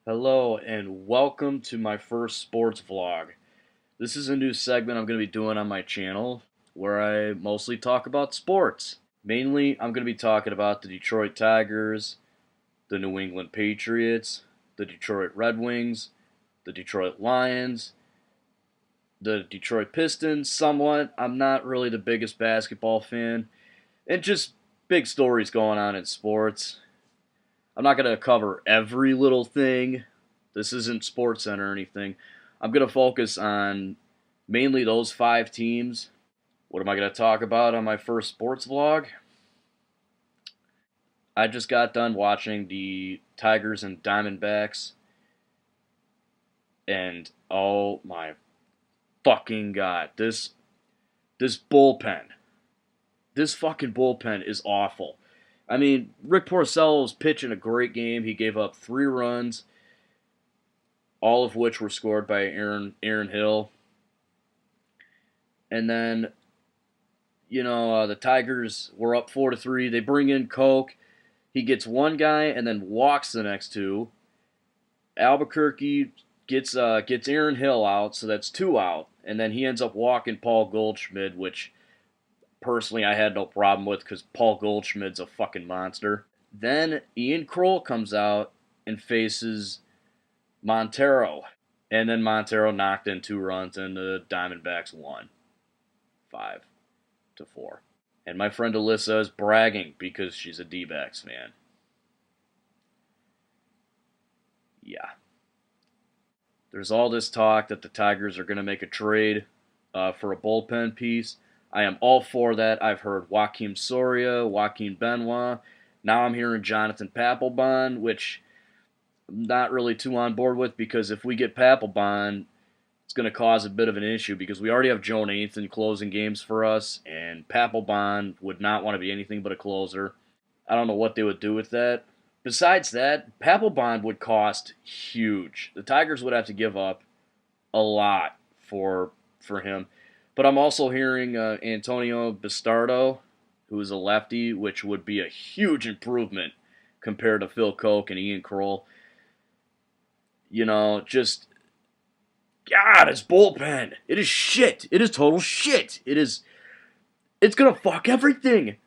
Hello and welcome to my first sports vlog. This is a new segment I'm going to be doing on my channel where I mostly talk about sports. Mainly, I'm going to be talking about the Detroit Tigers, the New England Patriots, the Detroit Red Wings, the Detroit Lions, the Detroit Pistons somewhat. I'm not really the biggest basketball fan, and just big stories going on in sports. I'm not going to cover every little thing. This isn't Sports Center or anything. I'm going to focus on mainly those five teams. What am I going to talk about on my first sports vlog? I just got done watching the Tigers and Diamondbacks, and oh my fucking god, this bullpen, this fucking bullpen is awful. I mean, Rick Porcello was pitching a great game. He gave up 3 runs, all of which were scored by Aaron Hill. And then, the Tigers were up 4-3. They bring in Coke. He gets one guy and then walks the next two. Albuquerque gets Aaron Hill out, so that's 2 out. And then he ends up walking Paul Goldschmidt, which personally I had no problem with because Paul Goldschmidt's a fucking monster. Then Ian Kroll comes out and faces Montero. And then Montero knocked in 2 runs and the Diamondbacks won 5-4. And my friend Alyssa is bragging because she's a D-backs fan. Yeah. There's all this talk that the Tigers are going to make a trade for a bullpen piece. I am all for that. I've heard Joakim Soria, Joaquin Benoit. Now I'm hearing Jonathan Papelbon, which I'm not really too on board with because if we get Papelbon, it's going to cause a bit of an issue because we already have Joe Nathan closing games for us, and Papelbon would not want to be anything but a closer. I don't know what they would do with that. Besides that, Papelbon would cost huge. The Tigers would have to give up a lot for him. But I'm also hearing Antonio Bastardo, who is a lefty, which would be a huge improvement compared to Phil Koch and Ian Kroll. Just God, it's bullpen. It is shit. It is total shit. It's gonna fuck everything.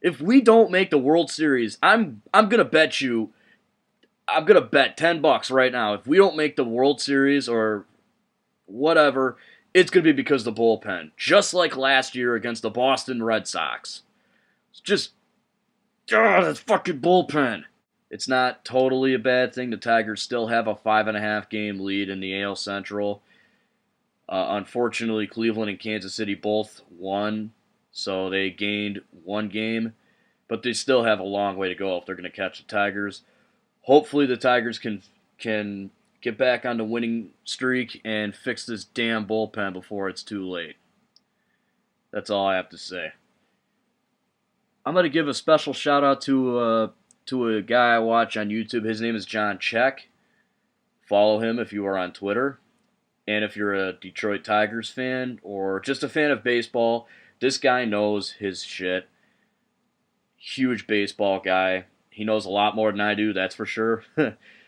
If we don't make the World Series, I'm gonna bet you I'm gonna bet $10 right now. If we don't make the World Series or whatever, it's gonna be because of the bullpen. Just like last year against the Boston Red Sox. It's just that fucking bullpen. It's not totally a bad thing. The Tigers still have a 5.5 game lead in the AL Central. Unfortunately, Cleveland and Kansas City both won, so they gained 1 game, but they still have a long way to go if they're going to catch the Tigers. Hopefully, the Tigers can get back on the winning streak and fix this damn bullpen before it's too late. That's all I have to say. I'm going to give a special shout out to a guy I watch on YouTube. His name is John Check. Follow him if you are on Twitter. And if you're a Detroit Tigers fan or just a fan of baseball, this guy knows his shit. Huge baseball guy. He knows a lot more than I do, that's for sure.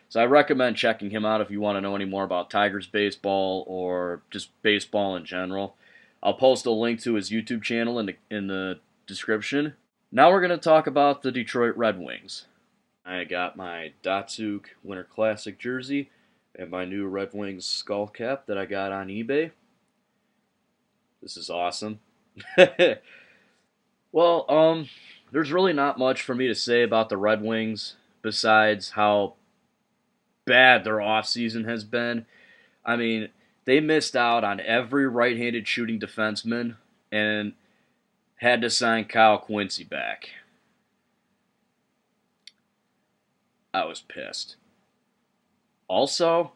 So I recommend checking him out if you want to know any more about Tigers baseball or just baseball in general. I'll post a link to his YouTube channel in the description. Now we're going to talk about the Detroit Red Wings. I got my Datsuk Winter Classic jersey and my new Red Wings skull cap that I got on eBay. This is awesome. Well, there's really not much for me to say about the Red Wings besides how bad their offseason has been. I mean, they missed out on every right-handed shooting defenseman and had to sign Kyle Quincy back. I was pissed. Also,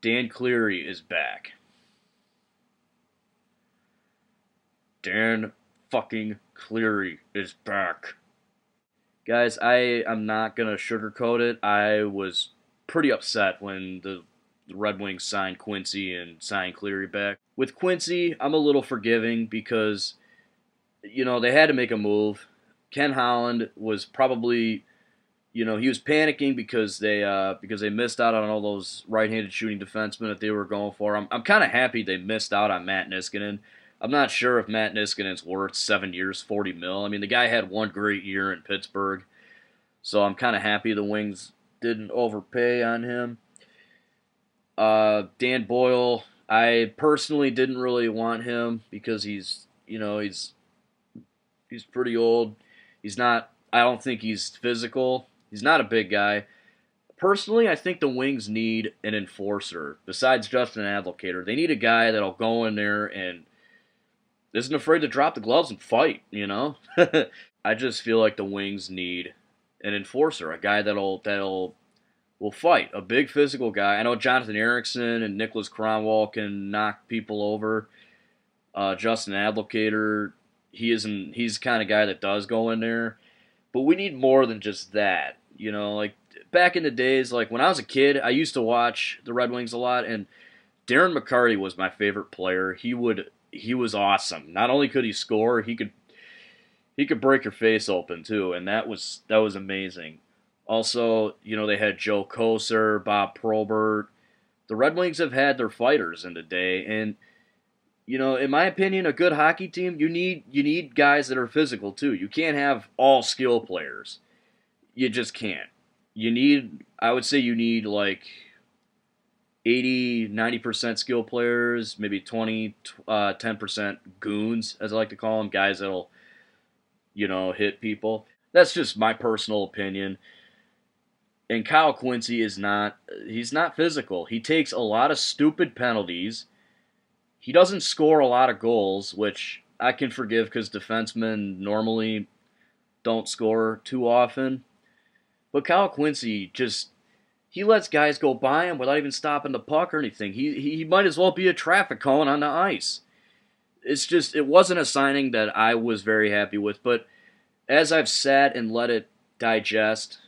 Dan Cleary is back. Dan fucking Cleary is back. Guys, I am not going to sugarcoat it. I was pretty upset when the Red Wings signed Quincy and signed Cleary back. With Quincy, I'm a little forgiving because, they had to make a move. Ken Holland was probably, he was panicking because they missed out on all those right-handed shooting defensemen that they were going for. I'm kind of happy they missed out on Matt Niskanen. I'm not sure if Matt Niskanen's worth 7 years, 40 mil. I mean, the guy had one great year in Pittsburgh, so I'm kind of happy the Wings didn't overpay on him. Dan Boyle, I personally didn't really want him because he's pretty old. He's not. I don't think he's physical. He's not a big guy. Personally, I think the Wings need an enforcer besides Justin Advocator. They need a guy that'll go in there and isn't afraid to drop the gloves and fight. I just feel like the Wings need an enforcer, a guy that'll will fight, a big physical guy. I know Jonathan Ericsson and Nicholas Kronwall can knock people over. Justin Advocator, he's the kind of guy that does go in there. But we need more than just that. Like back in the days, like when I was a kid, I used to watch the Red Wings a lot, and Darren McCarty was my favorite player. He was awesome. Not only could he score, he could break your face open too, and that was amazing. Also, they had Joe Kocur, Bob Probert. The Red Wings have had their fighters in the day, and in my opinion, a good hockey team, you need guys that are physical too. You can't have all skill players. You just can't. I would say you need like 80, 90% skill players, maybe 10% goons, as I like to call them, guys that'll, hit people. That's just my personal opinion. And Kyle Quincy he's not physical. He takes a lot of stupid penalties. He doesn't score a lot of goals, which I can forgive because defensemen normally don't score too often. But Kyle Quincy he lets guys go by him without even stopping the puck or anything. He might as well be a traffic cone on the ice. It wasn't a signing that I was very happy with. But as I've sat and let it digest,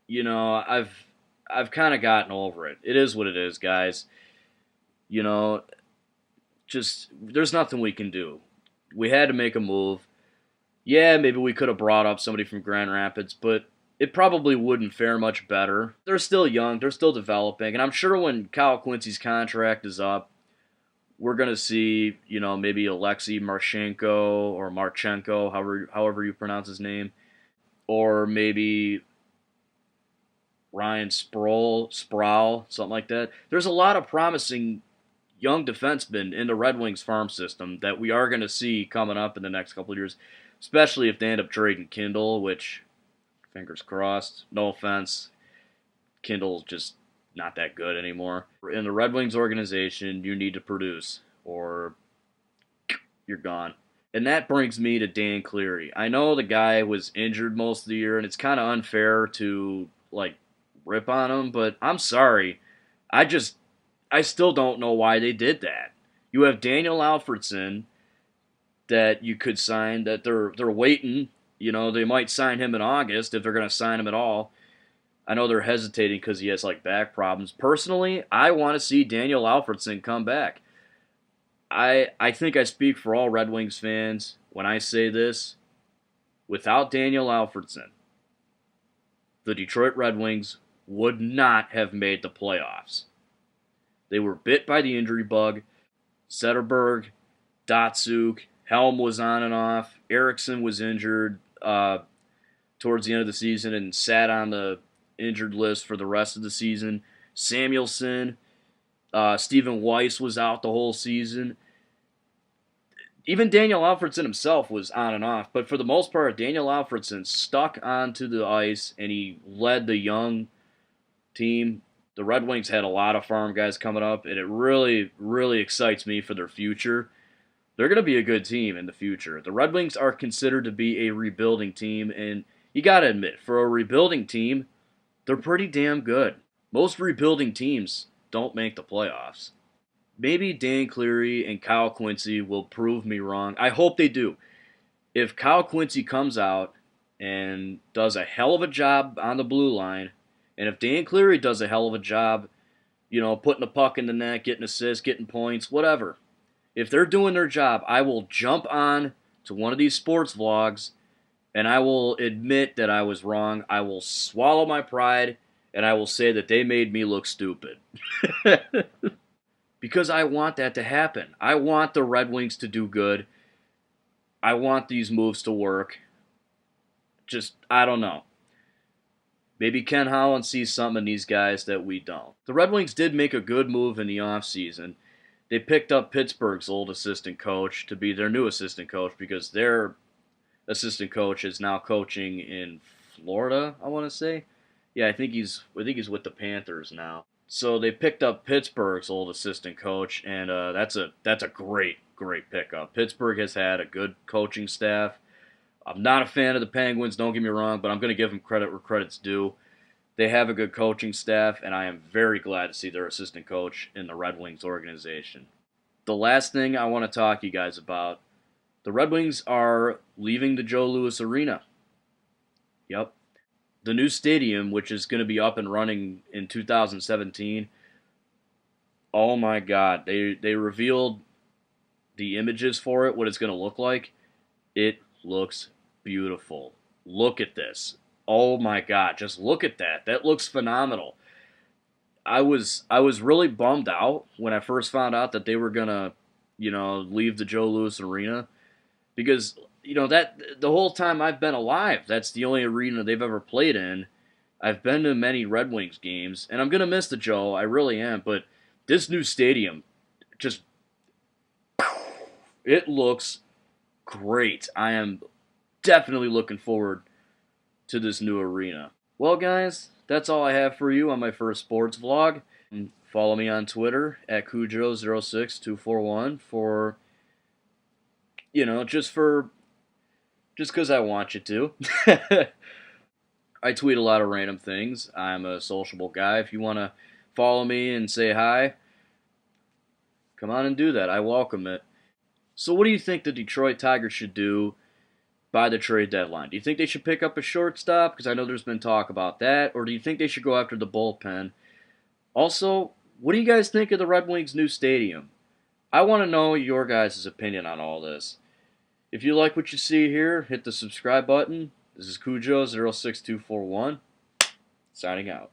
I've kind of gotten over it. It is what it is, guys. There's nothing we can do. We had to make a move. Yeah, maybe we could have brought up somebody from Grand Rapids, but it probably wouldn't fare much better. They're still young, they're still developing, and I'm sure when Kyle Quincy's contract is up, we're going to see, maybe Alexei Marchenko or Marchenko, however you pronounce his name, or maybe Ryan Sproul, something like that. There's a lot of promising young defensemen in the Red Wings farm system that we are going to see coming up in the next couple of years, especially if they end up trading Kindle, which, fingers crossed, no offense, Kindle's just not that good anymore. In the Red Wings organization, you need to produce, or you're gone. And that brings me to Dan Cleary. I know the guy was injured most of the year, and it's kind of unfair to, rip on him, but I'm sorry. I still don't know why they did that. You have Daniel Alfredsson that you could sign, that they're waiting. They might sign him in August if they're going to sign him at all. I know they're hesitating because he has back problems. Personally, I want to see Daniel Alfredsson come back. I think I speak for all Red Wings fans when I say this. Without Daniel Alfredsson, the Detroit Red Wings would not have made the playoffs. They were bit by the injury bug. Zetterberg, Datsuk, Helm was on and off. Eriksson was injured towards the end of the season and sat on the injured list for the rest of the season. Samuelson, Stephen Weiss was out the whole season. Even Daniel Alfredsson himself was on and off, but for the most part, Daniel Alfredsson stuck onto the ice and he led the young team. The Red Wings had a lot of farm guys coming up, and it really, really excites me for their future. They're going to be a good team in the future. The Red Wings are considered to be a rebuilding team, and you got to admit, for a rebuilding team, they're pretty damn good. Most rebuilding teams don't make the playoffs. Maybe Dan Cleary and Kyle Quincy will prove me wrong. I hope they do. If Kyle Quincy comes out and does a hell of a job on the blue line, and if Dan Cleary does a hell of a job, putting the puck in the net, getting assists, getting points, whatever. If they're doing their job, I will jump on to one of these sports vlogs And I will admit that I was wrong. I will swallow my pride, and I will say that they made me look stupid. Because I want that to happen. I want the Red Wings to do good. I want these moves to work. Just, I don't know. Maybe Ken Holland sees something in these guys that we don't. The Red Wings did make a good move in the offseason. They picked up Pittsburgh's old assistant coach to be their new assistant coach because their assistant coach is now coaching in Florida, I want to say. Yeah, I think he's with the Panthers now. So they picked up Pittsburgh's old assistant coach, and that's a great pickup. Pittsburgh has had a good coaching staff. I'm not a fan of the Penguins, don't get me wrong, but I'm going to give them credit where credit's due. They have a good coaching staff, and I am very glad to see their assistant coach in the Red Wings organization. The last thing I want to talk to you guys about, the Red Wings are leaving the Joe Louis Arena. Yep. The new stadium, which is going to be up and running in 2017, oh my God. They revealed the images for it, what it's going to look like. It looks beautiful. Look at this. Oh my God, just look at that. That looks phenomenal. I was really bummed out when I first found out that they were going to, leave the Joe Louis Arena because that the whole time I've been alive, that's the only arena they've ever played in. I've been to many Red Wings games, and I'm going to miss the Joe, I really am, but this new stadium just it looks great. I am definitely looking forward to this new arena. Well, guys, that's all I have for you on my first sports vlog. Follow me on Twitter at Cujo06241 for, just because I want you to. I tweet a lot of random things. I'm a sociable guy. If you want to follow me and say hi, come on and do that. I welcome it. So what do you think the Detroit Tigers should do by the trade deadline? Do you think they should pick up a shortstop? Because I know there's been talk about that. Or do you think they should go after the bullpen? Also, what do you guys think of the Red Wings' new stadium? I want to know your guys' opinion on all this. If you like what you see here, hit the subscribe button. This is Cujo06241, signing out.